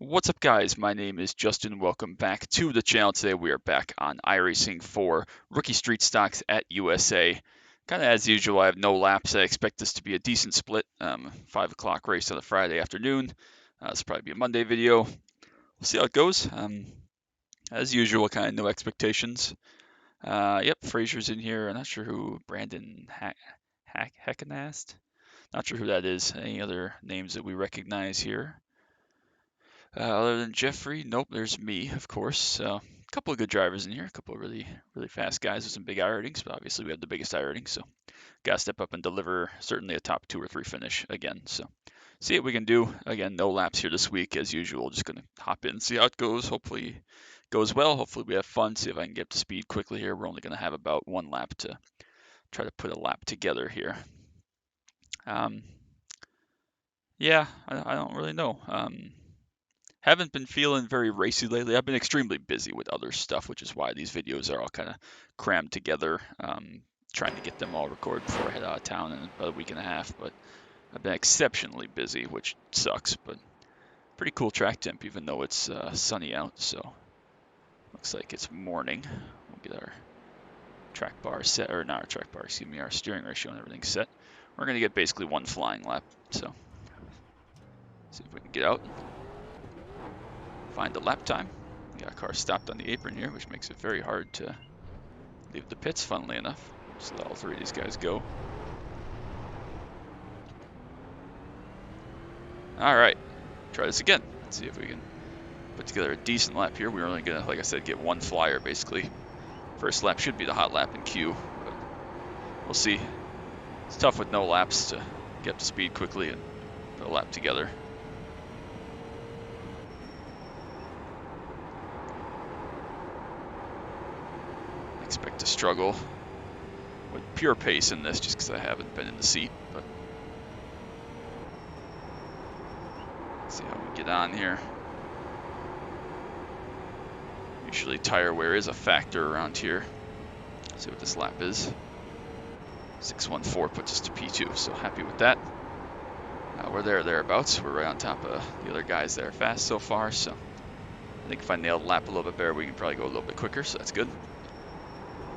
What's up, guys? My name is Justin. Welcome back to the channel. Today we are back on iRacing for Rookie Street Stocks at USA. Kind of as usual, I have no laps. I expect this to be a decent split. 5 o'clock race on a Friday afternoon. This will probably be a Monday video. We'll see how it goes. As usual, kind of no expectations. Yep, Fraser's in here. I'm not sure who Brandon Heckenast. Not sure who that is. Any other names that we recognize here? Other than Jeffrey, nope, there's me, of course. So, a couple of good drivers in here, a couple of really fast guys with some big I ratings, but obviously we have the biggest I rating, so gotta step up and deliver certainly a top 2 or 3 finish again. So, see what we can do. Again, no laps here this week as usual. Just gonna hop in, see how it goes. Hopefully, it goes well. Hopefully, we have fun. See if I can get up to speed quickly here. We're only gonna have about 1 lap to try to put a lap together here. Yeah, I don't really know. Haven't been feeling very racy lately. I've been extremely busy with other stuff, which is why these videos are all kind of crammed together. Trying to get them all recorded before I head out of town in about a week and a half. But I've been exceptionally busy, which sucks. But pretty cool track temp, even though it's sunny out. So looks like it's morning. We'll get our track bar set, or not our track bar, excuse me, our steering ratio and everything set. We're gonna get basically 1 flying lap. So see if we can get out. Find the lap time. We got a car stopped on the apron here, which makes it very hard to leave the pits, funnily enough. Just let all 3 of these guys go. Alright, try this again. Let's see if we can put together a decent lap here. We're only going to, like I said, get 1 flyer, basically. First lap should be the hot lap in queue, but we'll see. It's tough with no laps to get up to speed quickly and put a lap together. Expect to struggle with pure pace in this just because I haven't been in the seat, but let's see how we get on here. Usually tire wear is a factor around here. Let's see what this lap is. 6:14 puts us to P2, so happy with that. We're thereabouts. We're right on top of the other guys that are fast so far, so I think if I nail the lap a little bit better, we can probably go a little bit quicker, so that's good.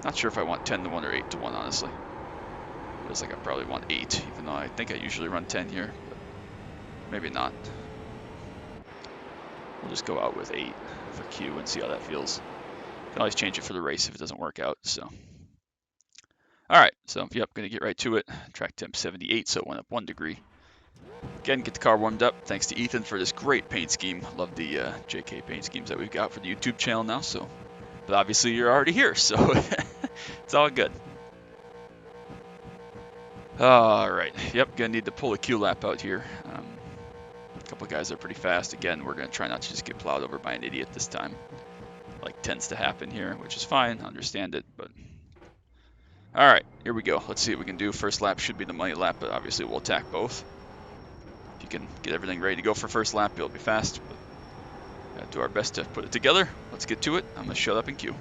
Not sure if I want 10 to 1 or 8 to 1, honestly. Feels like I probably want 8, even though I think I usually run 10 here, but maybe not. We'll just go out with 8 for Q and see how that feels. Can always change it for the race if it doesn't work out, so. Alright, so yep, gonna get right to it. Track temp 78, so it went up 1 degree. Again, get the car warmed up. Thanks to Ethan for this great paint scheme. Love the JK paint schemes that we've got for the YouTube channel now, so. But obviously you're already here, so it's all good. Alright, yep, gonna need to pull a Q lap out here. A couple of guys are pretty fast. Again, we're gonna try not to just get plowed over by an idiot this time. Like tends to happen here, which is fine, understand it, but. Alright, here we go. Let's see what we can do. First lap should be the money lap, but obviously we'll attack both. If you can get everything ready to go for first lap, it'll be fast, but gotta do our best to put it together. Let's get to it. I'm gonna shut up and queue.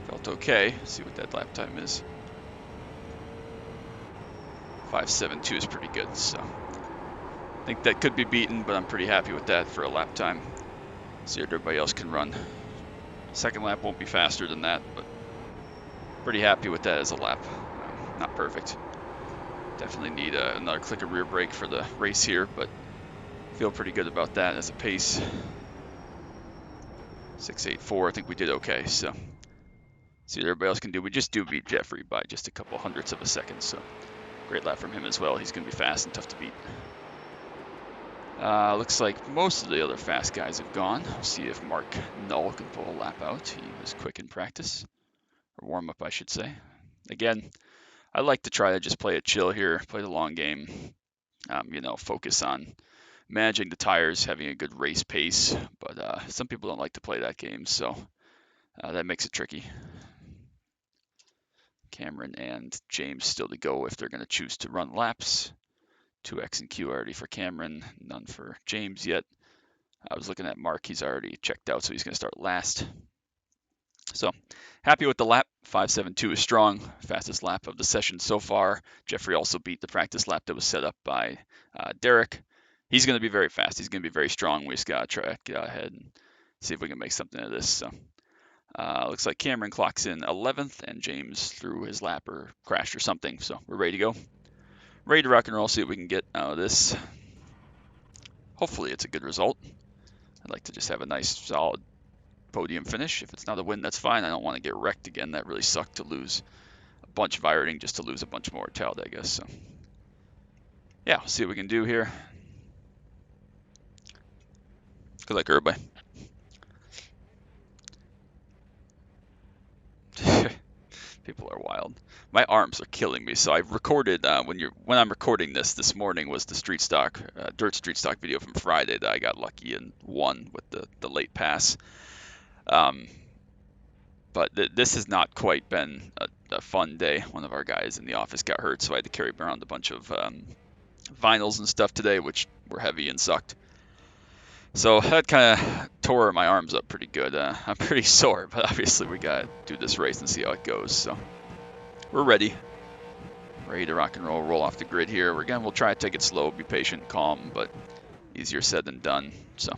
Felt okay. See what that lap time is. 5:72 is pretty good, so I think that could be beaten, but I'm pretty happy with that for a lap time. See what everybody else can run. Second lap won't be faster than that, but pretty happy with that as a lap. Not perfect. Definitely need another click of rear brake for the race here, but feel pretty good about that as a pace. 6:84, I think we did okay, so see what everybody else can do. We just do beat Jeffrey by just a couple hundredths of a second, so great lap from him as well. He's going to be fast and tough to beat. Looks like most of the other fast guys have gone. We'll see if Mark Null can pull a lap out. He was quick in practice, or warm up, I should say. Again, I like to try to just play it chill here, play the long game. you know, focus on managing the tires, having a good race pace. But some people don't like to play that game, so that makes it tricky. Cameron and James still to go if they're going to choose to run laps. 2X and Q already for Cameron, none for James yet. I was looking at Mark, he's already checked out, so he's going to start last. So happy with the lap. 5.72 is strong, fastest lap of the session so far. Jeffrey also beat the practice lap that was set up by Derek. He's going to be very fast. He's going to be very strong. We just got to try to get ahead and see if we can make something of this. So looks like Cameron clocks in 11th, and James threw his lap or crashed or something. So we're ready to go. Ready to rock and roll, see what we can get out of this. Hopefully it's a good result. I'd like to just have a nice, solid podium finish. If it's not a win, that's fine. I don't want to get wrecked again. That really sucked to lose a bunch of iRacing just to lose a bunch more talent, I guess. So yeah, we'll see what we can do here. Good luck, everybody. People are wild. My arms are killing me. So I've recorded when I'm recording this morning was the street stock dirt street stock video from Friday that I got lucky and won with the late pass. But this has not quite been a fun day. One of our guys in the office got hurt, so I had to carry around a bunch of vinyls and stuff today, which were heavy and sucked. So that kind of tore my arms up pretty good. I'm pretty sore, but obviously we got to do this race and see how it goes. So we're ready to rock and roll off the grid here. We'll try to take it slow, be patient, calm, but easier said than done. So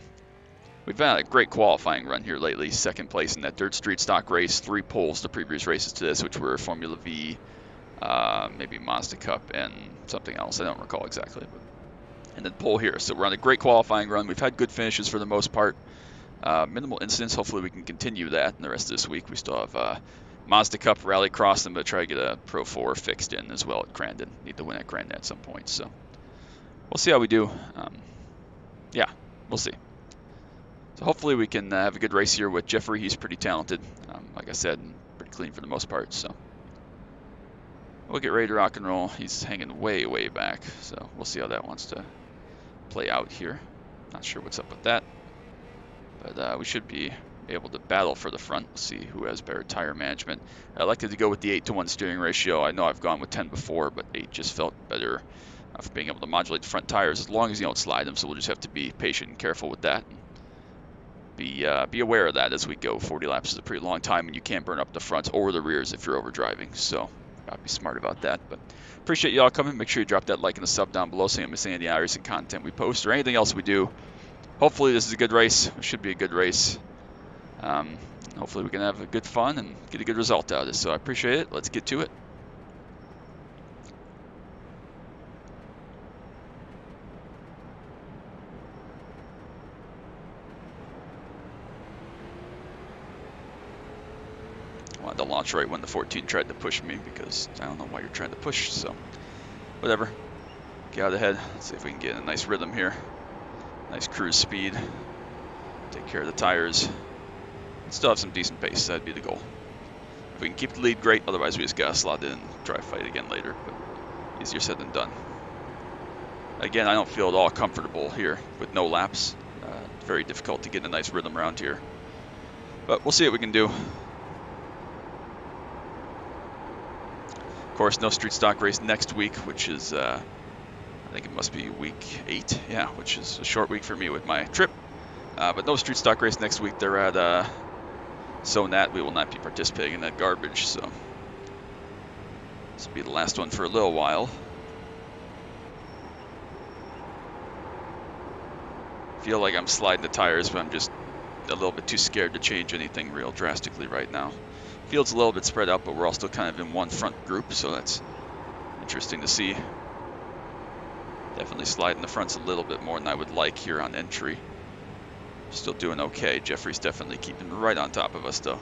we've had a great qualifying run here lately. Second place in that dirt street stock race. 3 poles the previous races to this, which were Formula V, maybe Mazda Cup, and something else. I don't recall exactly. And then pole here. So we're on a great qualifying run. We've had good finishes for the most part. Minimal incidents. Hopefully we can continue that in the rest of this week. We still have Mazda Cup, Rallycross, and I'm going to try to get a Pro 4 fixed in as well at Crandon. Need to win at Crandon at some point. So we'll see how we do. Yeah, we'll see. So hopefully we can have a good race here with Jeffrey. He's pretty talented, like I said, and pretty clean for the most part. So we'll get ready to rock and roll. He's hanging way, way back, so we'll see how that wants to play out here. Not sure what's up with that, but we should be able to battle for the front. We'll see who has better tire management. I elected to go with the 8-to-1 steering ratio. I know I've gone with 10 before, but 8 just felt better for being able to modulate the front tires as long as you don't slide them. So we'll just have to be patient and careful with that. Be aware of that as we go. 40 laps is a pretty long time, and you can't burn up the fronts or the rears if you're overdriving. So gotta be smart about that. But appreciate y'all coming. Make sure you drop that like and the sub down below so you don't miss any of the iRacing content we post or anything else we do. Hopefully this is a good race. It should be a good race. Hopefully we can have a good fun and get a good result out of this. So I appreciate it. Let's get to it. I wanted to launch right when the 14 tried to push me because I don't know why you're trying to push. So whatever. Get out ahead. Let's see if we can get in a nice rhythm here. Nice cruise speed. Take care of the tires. Still have some decent pace. That'd be the goal. If we can keep the lead, great. Otherwise, we just gotta slot in and try to fight again later. But easier said than done. Again, I don't feel at all comfortable here with no laps. Very difficult to get in a nice rhythm around here. But we'll see what we can do. Of course, no street stock race next week, which is, I think it must be week 8. Yeah, which is a short week for me with my trip. But no street stock race next week. They're at Sonat. We will not be participating in that garbage. So this will be the last one for a little while. Feel like I'm sliding the tires, but I'm just a little bit too scared to change anything real drastically right now. Field's a little bit spread out, but we're all still kind of in one front group, so that's interesting to see. Definitely sliding the fronts a little bit more than I would like here on entry. Still doing okay. Jeffrey's definitely keeping right on top of us, though.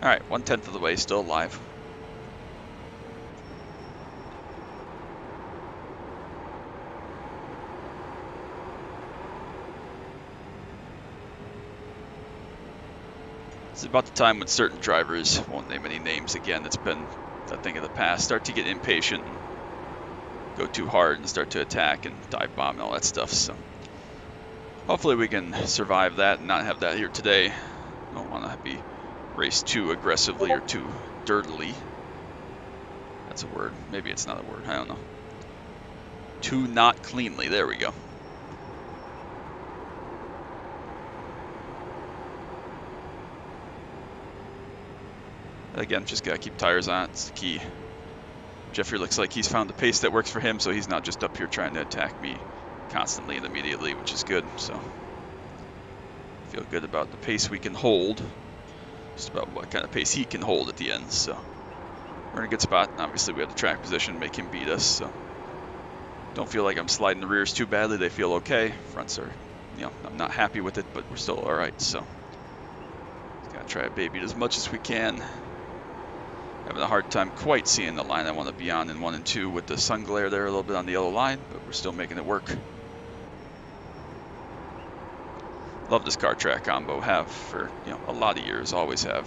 All right, 1/10 of the way, still alive. It's about the time when certain drivers, won't name any names again, it's been a thing of the past, start to get impatient and go too hard and start to attack and dive bomb and all that stuff. So hopefully we can survive that and not have that here today. Don't want to be raced too aggressively or too dirtily. That's a word. Maybe it's not a word. I don't know. Too not cleanly. There we go. Again, just gotta keep tires on. It's the key. Jeffrey looks like he's found the pace that works for him, so he's not just up here trying to attack me constantly and immediately, which is good. So feel good about the pace we can hold. Just about what kind of pace he can hold at the end. So we're in a good spot. Obviously, we have the track position to make him beat us. So don't feel like I'm sliding the rears too badly. They feel okay. Fronts are, you know, I'm not happy with it, but we're still all right. So just gotta try to baby it as much as we can. Having a hard time quite seeing the line I want to be on in 1 and 2 with the sun glare there a little bit on the yellow line, but we're still making it work. Love this car track combo. Have for, you know, a lot of years. Always have.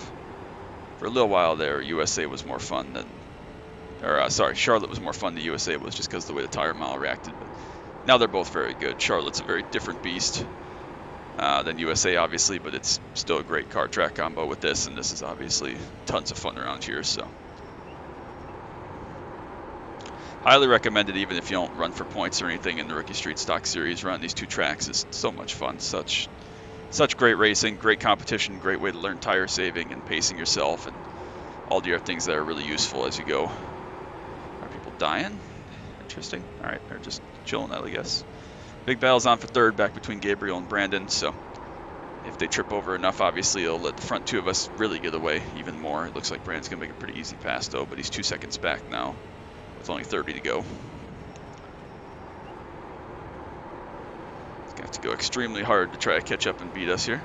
For a little while there, USA was more fun than, or sorry, Charlotte was more fun than USA was, just because of the way the tire mile reacted. But now they're both very good. Charlotte's a very different beast than USA, obviously, but it's still a great car track combo with this, and this is obviously tons of fun around here. So highly recommend it, even if you don't run for points or anything in the Rookie Street Stock Series. Running these two tracks is so much fun. Such great racing, great competition, great way to learn tire saving and pacing yourself, and all the other things that are really useful as you go. Are people dying? Interesting. All right, they're just chilling out, I guess. Big battle's on for third, back between Gabriel and Brandon. So if they trip over enough, obviously it'll let the front two of us really get away even more. It looks like Brandon's gonna make a pretty easy pass though, but he's 2 seconds back now with only 30 to go. He's gonna have to go extremely hard to try to catch up and beat us here.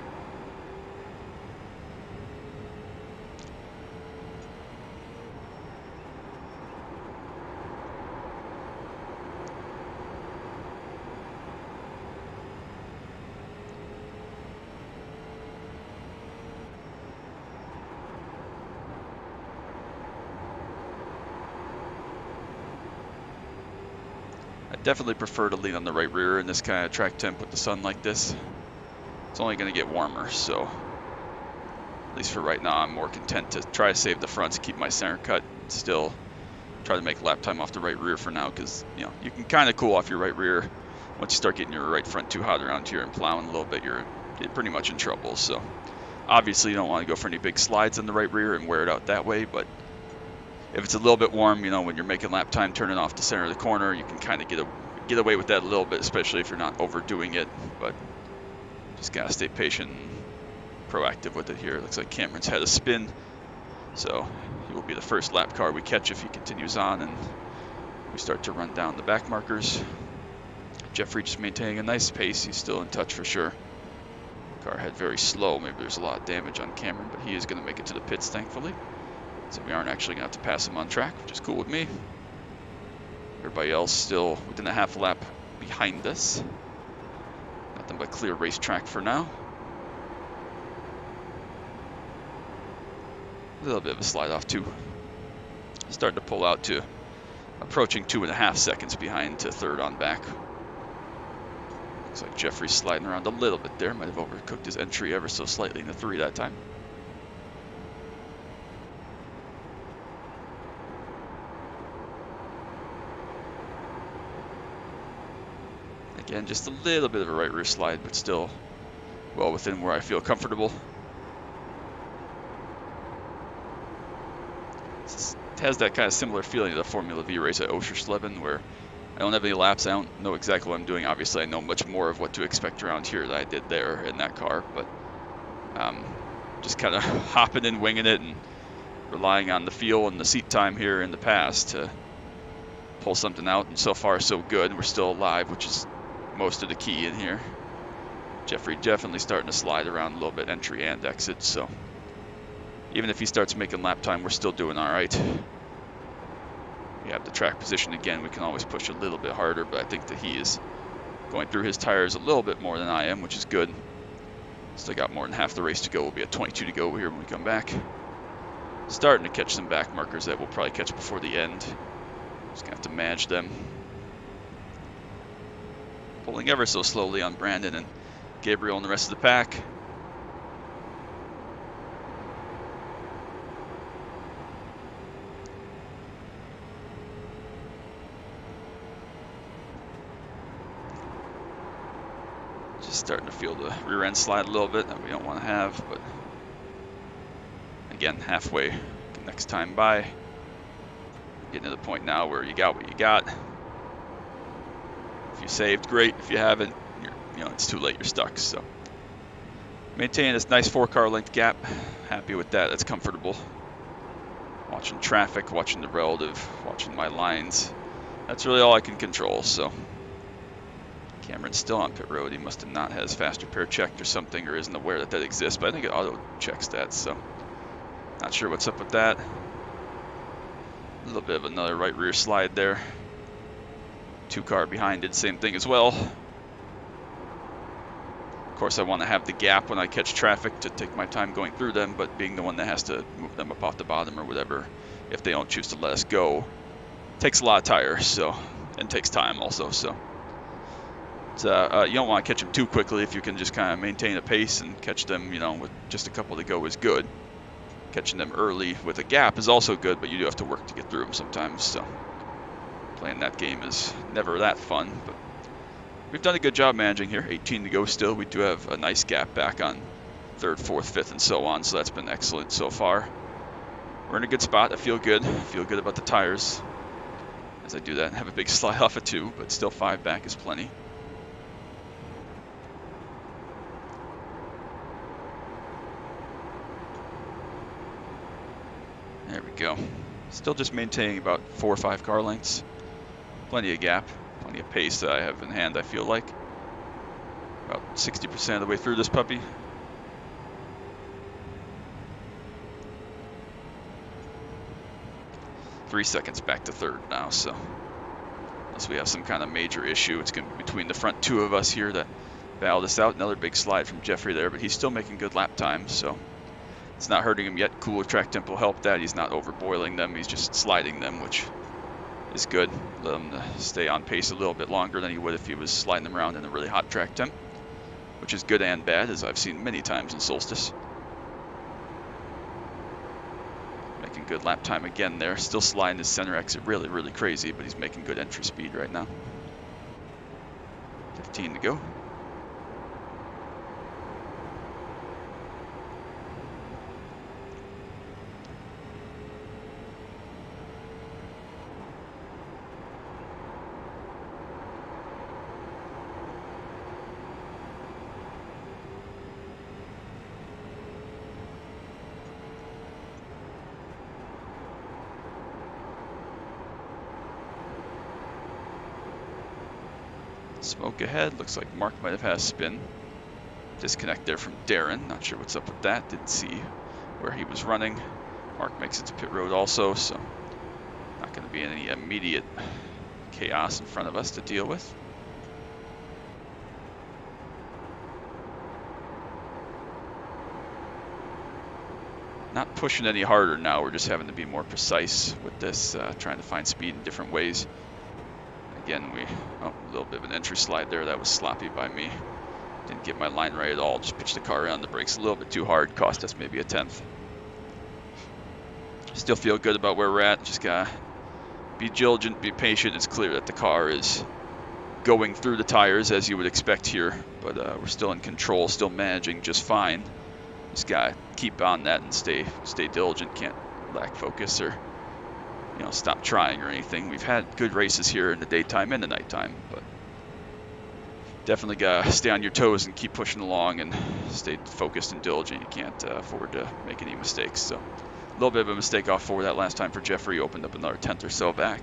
Definitely prefer to lean on the right rear in this kind of track temp with the sun like this. It's only going to get warmer, so at least for right now, I'm more content to try to save the fronts, keep my center cut, still try to make lap time off the right rear for now, because you know you can kind of cool off your right rear. Once you start getting your right front too hot around here and plowing a little bit, you're pretty much in trouble. So obviously you don't want to go for any big slides on the right rear and wear it out that way, but if it's a little bit warm, you know, when you're making lap time, turning off the center of the corner, you can kind of get away with that a little bit, especially if you're not overdoing it. But just gotta stay patient and proactive with it here. It looks like Cameron's had a spin, so he will be the first lap car we catch if he continues on and we start to run down the back markers. Jeffrey just maintaining a nice pace. He's still in touch for sure. Car head very slow. Maybe there's a lot of damage on Cameron, but he is going to make it to the pits, thankfully. So we aren't actually going to have to pass him on track, which is cool with me. Everybody else still within a half lap behind us. Nothing but clear racetrack for now. A little bit of a slide off too. Starting to pull out to approaching 2.5 seconds behind to third on back. Looks like Jeffrey's sliding around a little bit there. Might have overcooked his entry ever so slightly in the 3 that time. Again, just a little bit of a right rear slide, but still well within where I feel comfortable. It has that kind of similar feeling to the Formula V race at Oschersleben, where I don't have any laps. I don't know exactly what I'm doing. Obviously, I know much more of what to expect around here than I did there in that car, but just kind of hopping and winging it and relying on the feel and the seat time here in the past to pull something out, and so far so good. We're still alive, which is most of the key in here. Jeffrey definitely starting to slide around a little bit, entry and exit, so even if he starts making lap time, we're still doing all right. We have the track position again. We can always push a little bit harder, but I think that he is going through his tires a little bit more than I am, which is good. Still got more than half the race to go. We'll be at 22 to go here when we come back. Starting to catch some back markers that we'll probably catch before the end. Just gonna have to manage them. Pulling ever so slowly on Brandon and Gabriel and the rest of the pack. Just starting to feel the rear end slide a little bit that we don't want to have, but again, halfway next time by. Getting to the point now where you got what you got. If you saved, great. If you haven't, it's too late. You're stuck. So maintaining this nice 4-car length gap. Happy with that. That's comfortable. Watching traffic, watching the relative, watching my lines. That's really all I can control. So Cameron's still on pit road. He must have not had his fast repair checked or something, or isn't aware that that exists. But I think it auto checks that. So not sure what's up with that. A little bit of another right rear slide there. 2-car behind did the same thing as well. Of course, I want to have the gap when I catch traffic to take my time going through them, but being the one that has to move them up off the bottom or whatever, if they don't choose to let us go, takes a lot of tires, so, and takes time also. So you don't want to catch them too quickly. If you can just kind of maintain a pace and catch them, with just a couple to go is good. Catching them early with a gap is also good, but you do have to work to get through them sometimes. So playing that game is never that fun, but we've done a good job managing here. 18 to go still. We do have a nice gap back on 3rd, 4th, 5th, and so on, so that's been excellent so far. We're in a good spot. I feel good. I feel good about the tires. As I do that, have a big slide off of 2, but still 5 back is plenty. There we go. Still just maintaining about 4 or 5 car lengths. Plenty of gap, plenty of pace that I have in hand, I feel like. About 60% of the way through this puppy. Three seconds back to 3rd now, so unless we have some kind of major issue, it's going to be between the front 2 of us here that battle this out. Another big slide from Jeffrey there, but he's still making good lap time, so it's not hurting him yet. Cooler track temp will help that. He's not overboiling them. He's just sliding them, which is good. Let him stay on pace a little bit longer than he would if he was sliding them around in a really hot track temp, which is good and bad, as I've seen many times in Solstice. Making good lap time again there. Still sliding his center exit really, really crazy, but he's making good entry speed right now. 15 to go. Smoke ahead. Looks like Mark might have had a spin. Disconnect there from Darren. Not sure what's up with that. Didn't see where he was running. Mark makes it to pit road also, so not going to be any immediate chaos in front of us to deal with. Not pushing any harder now. We're just having to be more precise with this, trying to find speed in different ways. Again, a little bit of an entry slide there. That was sloppy by me. Didn't get my line right at all. Just pitched the car around the brakes a little bit too hard. Cost us maybe a 10th. Still feel good about where we're at. Just gotta be diligent, be patient. It's clear that the car is going through the tires as you would expect here, but we're still in control, still managing just fine. Just gotta keep on that and stay diligent. Can't lack focus or stop trying or anything. We've had good races here in the daytime and the nighttime, but definitely gotta stay on your toes and keep pushing along and stay focused and diligent. You can't afford to make any mistakes. So a little bit of a mistake off forward that last time for Jeffrey. Opened up another 10th or so back.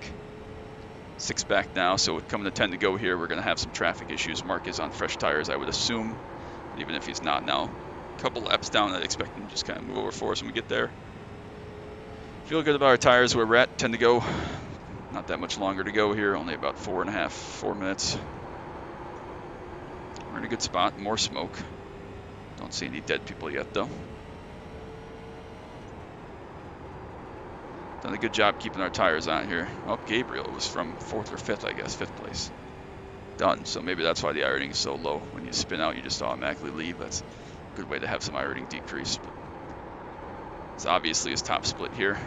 6 back now, so coming to 10 to go here, we're gonna have some traffic issues. Mark is on fresh tires, I would assume, even if he's not now. A couple laps down, I'd expect him to just kind of move over for us when we get there. Feel good about our tires where we're at. 10 to go. Not that much longer to go here. Only about 4 minutes. We're in a good spot. More smoke. Don't see any dead people yet, though. Done a good job keeping our tires on here. Oh, Gabriel was from 4th or 5th, I guess, 5th place. Done. So maybe that's why the I-rating is so low. When you spin out, you just automatically leave. That's a good way to have some I-rating decrease. But it's obviously his top split here.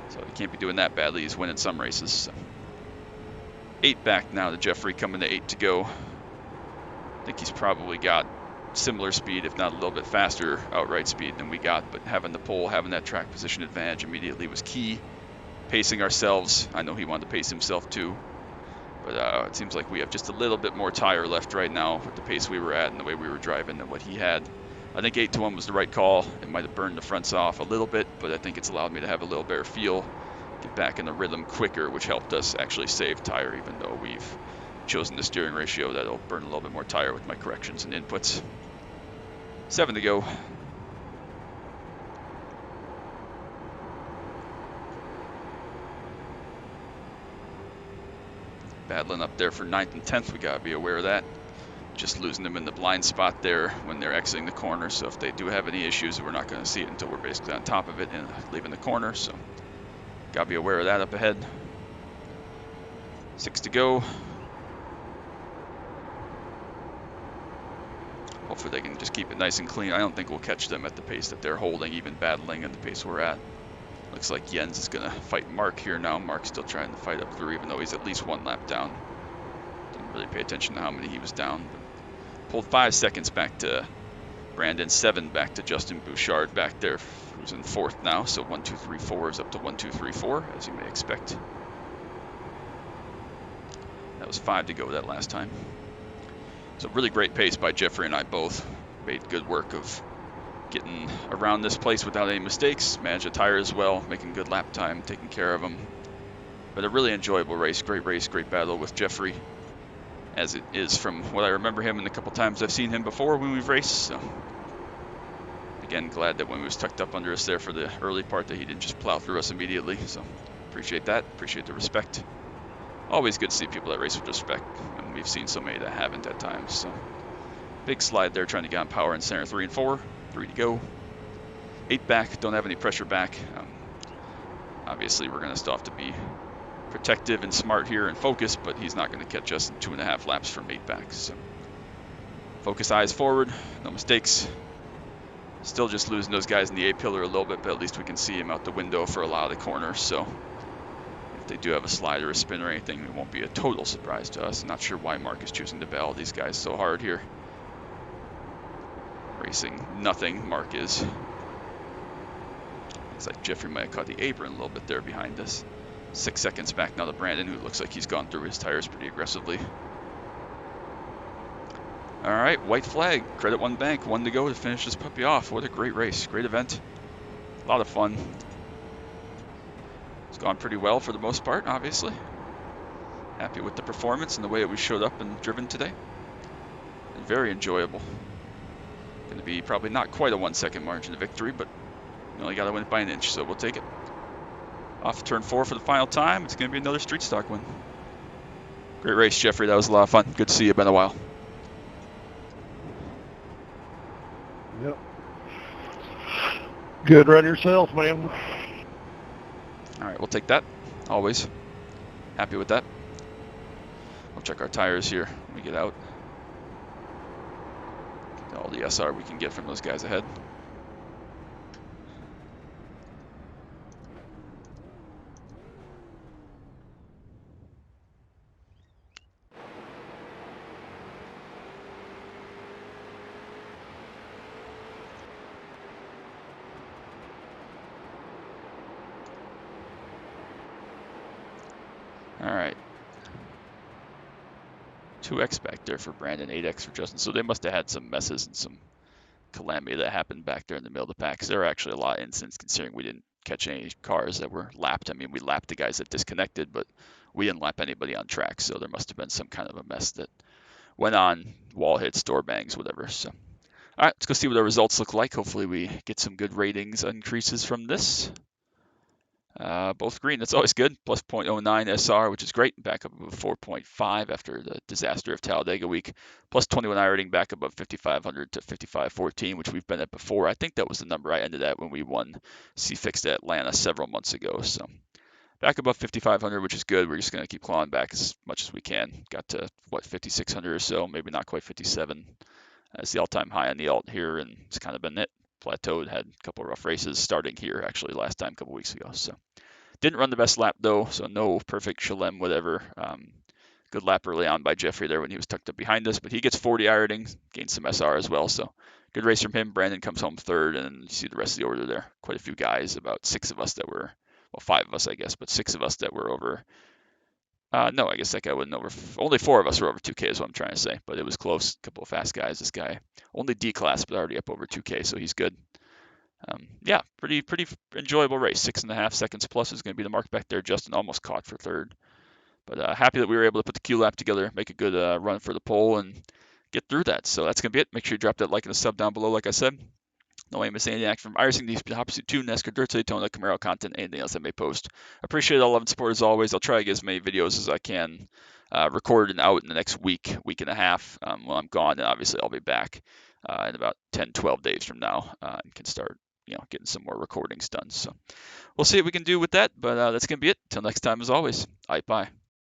So he can't be doing that badly. He's winning some races. So 8 back now to Jeffrey, coming to 8 to go. I think he's probably got similar speed, if not a little bit faster outright speed than we got, but having the pole, having that track position advantage immediately was key. Pacing ourselves, I know he wanted to pace himself too, but it seems like we have just a little bit more tire left right now with the pace we were at and the way we were driving than what he had. I think 8 to 1 was the right call. It might have burned the fronts off a little bit, but I think it's allowed me to have a little better feel, get back in the rhythm quicker, which helped us actually save tire, even though we've chosen the steering ratio that'll burn a little bit more tire with my corrections and inputs. 7 to go. Battling up there for 9th and 10th, we gotta be aware of that. Just losing them in the blind spot there when they're exiting the corner, so if they do have any issues, we're not gonna see it until we're basically on top of it and leaving the corner, so gotta be aware of that up ahead. 6 to go. Hopefully they can just keep it nice and clean. I don't think we'll catch them at the pace that they're holding, even battling at the pace we're at. Looks like Jens is going to fight Mark here now. Mark's still trying to fight up through, even though he's at least 1 lap down. Didn't really pay attention to how many he was down. But pulled 5 seconds back to Brandon, 7 back to Justin Bouchard back there, who's in 4th now. So 1, 2, 3, 4 is up to 1, 2, 3, 4, as you may expect. That was 5 to go that last time. So really great pace by Jeffrey and I both. Made good work of getting around this place without any mistakes, managed the tires well, making good lap time, taking care of them. But a really enjoyable race, great battle with Jeffrey, as it is from what I remember him and a couple times I've seen him before when we've raced. So again, glad that when he was tucked up under us there for the early part that he didn't just plow through us immediately. So appreciate that, appreciate the respect. Always good to see people that race with respect, and we've seen so many that haven't at times. So big slide there, trying to get on power in center 3 and 4. 3 to go. 8 back, don't have any pressure back. Obviously, we're going to still have to be protective and smart here and focus, but he's not going to catch us in 2.5 laps from 8 back. So focus, eyes forward, no mistakes. Still just losing those guys in the A-pillar a little bit, but at least we can see him out the window for a lot of the corners. So if they do have a slide or a spin or anything, it won't be a total surprise to us. I'm not sure why Mark is choosing to battle these guys so hard here. Racing nothing, Mark is. Looks like Jeffrey might have caught the apron a little bit there behind us. 6 seconds back now to Brandon, who looks like he's gone through his tires pretty aggressively. All right, white flag, credit 1 bank, 1 to go to finish this puppy off. What a great race, great event, a lot of fun. It's gone pretty well for the most part, obviously. Happy with the performance and the way that we showed up and driven today. And very enjoyable. Going to be probably not quite a 1 second margin of victory, but you only got to win it by an inch, so we'll take it. Off turn 4 for the final time. It's going to be another street stock win. Great race, Jeffrey. That was a lot of fun. Good to see you. Been a while. Yep. Good run yourself, man. All right, we'll take that. Always. Happy with that. We'll check our tires here when we get out. All the SR we can get from those guys ahead. All right. 2x back there for Brandon, 8x for Justin. So they must have had some messes and some calamity that happened back there in the middle of the pack. There were actually a lot of incidents considering we didn't catch any cars that were lapped. I mean, we lapped the guys that disconnected, but we didn't lap anybody on track. So there must have been some kind of a mess that went on, wall hits, door bangs, whatever. So, all right, let's go see what our results look like. Hopefully we get some good ratings increases from this. Both green, that's always good. Plus .09 SR, which is great. Back up above 4.5 after the disaster of Talladega week. Plus 21 I rating, back above 5,500 to 5,514, which we've been at before. I think that was the number I ended at when we won C-Fixed at Atlanta several months ago. So back above 5,500, which is good. We're just going to keep clawing back as much as we can. Got to, what, 5,600 or so, maybe not quite 57. That's the all-time high on the alt here, and it's kind of been it. Plateaued, had a couple of rough races starting here actually last time a couple weeks ago. So didn't run the best lap though, so no perfect Shalem whatever. Good lap early on by Jeffrey there when he was tucked up behind us, but he gets 40 I rating, gains some SR as well. So good race from him. Brandon comes home third, and you see the rest of the order there. Quite a few guys, about six of us that were, well, five of us I guess, but six of us that were over. No, I guess that guy wasn't over. Only four of us were over 2K is what I'm trying to say, but it was close. A couple of fast guys. This guy only D class, but already up over 2K, so he's good. Yeah, pretty enjoyable race. 6.5 seconds plus is going to be the mark back there. Justin almost caught for third, but happy that we were able to put the Q lap together, make a good run for the pole, and get through that. So that's going to be it. Make sure you drop that like and a sub down below, like I said. No aim is anything from iRacing, the Hop Pursuit 2, NASCAR Dirt, Daytona, Camaro content, anything else I may post. Appreciate all love and support as always. I'll try to get as many videos as I can recorded and out in the next week, week and a half. When I'm gone, and obviously I'll be back in about 10, 12 days from now and can start getting some more recordings done. So we'll see what we can do with that, but that's going to be it. Till next time, as always, bye.